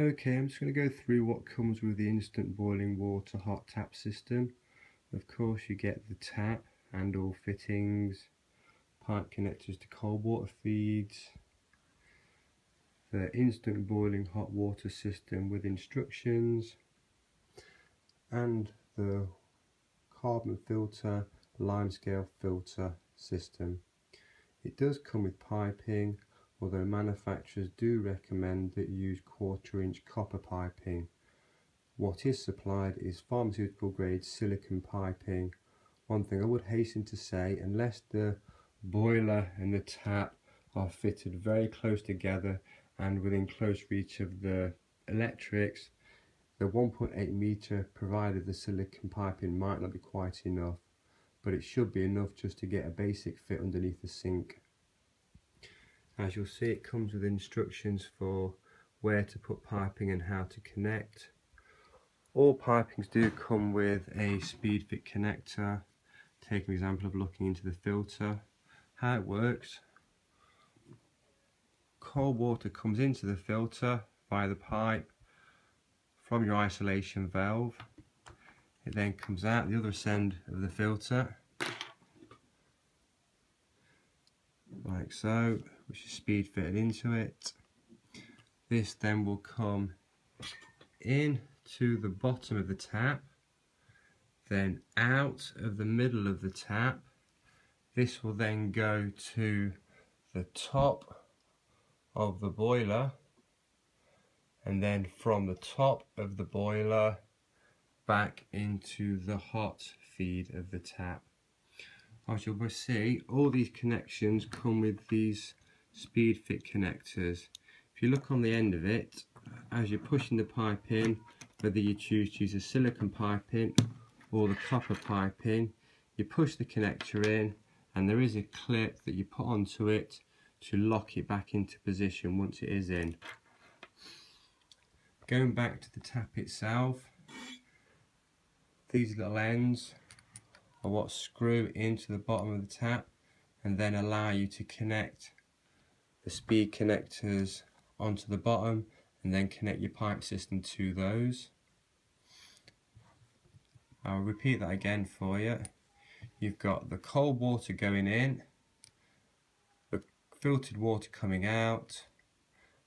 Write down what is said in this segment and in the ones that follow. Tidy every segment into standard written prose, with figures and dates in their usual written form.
Okay, I'm just going to go through what comes with the instant boiling water hot tap system. Of course you get the tap and all fittings, pipe connectors to cold water feeds, the instant boiling hot water system with instructions, and the carbon filter limescale filter system. It does come with piping, although manufacturers do recommend that you use 1/4 inch copper piping. What is supplied is pharmaceutical grade silicone piping. One thing I would hasten to say, unless the boiler and the tap are fitted very close together and within close reach of the electrics, the 1.8 metre provided the silicone piping might not be quite enough, but it should be enough just to get a basic fit underneath the sink. As you'll see, it comes with instructions for where to put piping and how to connect. All pipings do come with a speed fit connector. Take an example of looking into the filter. How it works: cold water comes into the filter via the pipe from your isolation valve. It then comes out the other end of the filter, like so, which is speed fitted into it. This then will come in to the bottom of the tap, then out of the middle of the tap. This will then go to the top of the boiler, and then from the top of the boiler back into the hot feed of the tap. As you'll see, all these connections come with these speed fit connectors. If you look on the end of it, as you're pushing the pipe in, whether you choose to use a silicone piping or the copper piping, you push the connector in and there is a clip that you put onto it to lock it back into position once it is in. Going back to the tap itself, these little ends are what screw into the bottom of the tap and then allow you to connect the speed connectors onto the bottom and then connect your pipe system to those. I'll repeat that again for you. You've got the cold water going in, the filtered water coming out,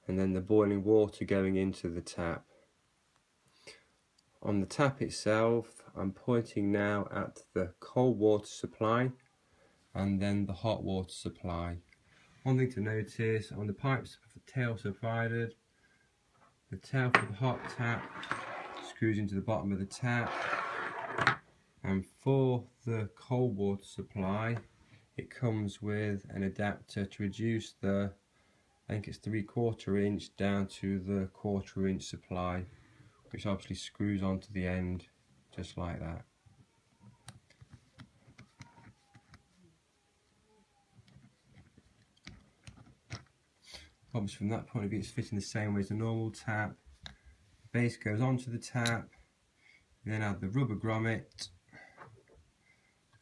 and then the boiling water going into the tap. On the tap itself, I'm pointing now at the cold water supply and then the hot water supply. One thing to notice, on the pipes, the tail provided, the tail for the hot tap screws into the bottom of the tap, and for the cold water supply it comes with an adapter to reduce the, I think it's 3/4 inch down to the 1/4 inch supply, which obviously screws onto the end just like that. Obviously from that point of view it's fitting the same way as a normal tap. The base goes onto the tap, you then add the rubber grommet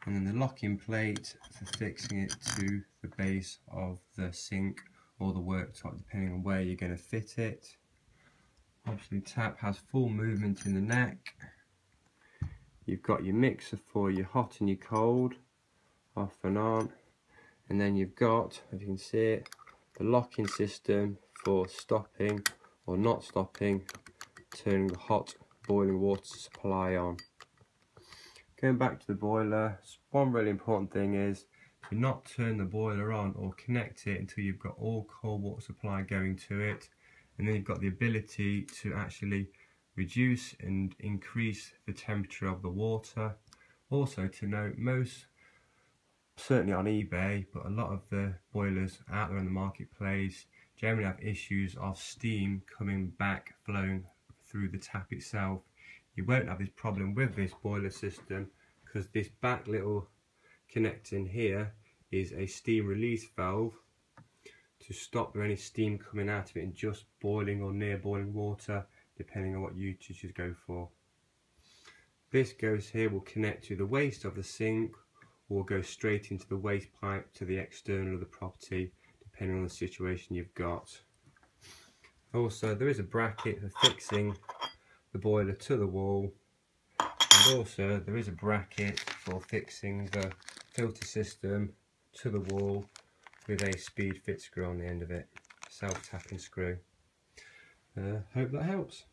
and then the locking plate for fixing it to the base of the sink or the worktop, depending on where you're going to fit it. Obviously the tap has full movement in the neck. You've got your mixer for your hot and your cold, off and on, and then you've got, as you can see it, the locking system for stopping or not stopping, turning the hot boiling water supply on. Going back to the boiler, one really important thing is to not turn the boiler on or connect it until you've got all cold water supply going to it, and then you've got the ability to actually reduce and increase the temperature of the water. Also to note, most, certainly on eBay, but a lot of the boilers out there in the marketplace generally have issues of steam coming back, flowing through the tap itself. You won't have this problem with this boiler system because this back little connecting here is a steam release valve to stop any steam coming out of it and just boiling or near boiling water, depending on what you choose to go for. This goes here, will connect to the waste of the sink or go straight into the waste pipe to the external of the property, depending on the situation you've got. Also there is a bracket for fixing the boiler to the wall, and also there is a bracket for fixing the filter system to the wall with a speed fit screw on the end of it, self-tapping screw. Hope that helps.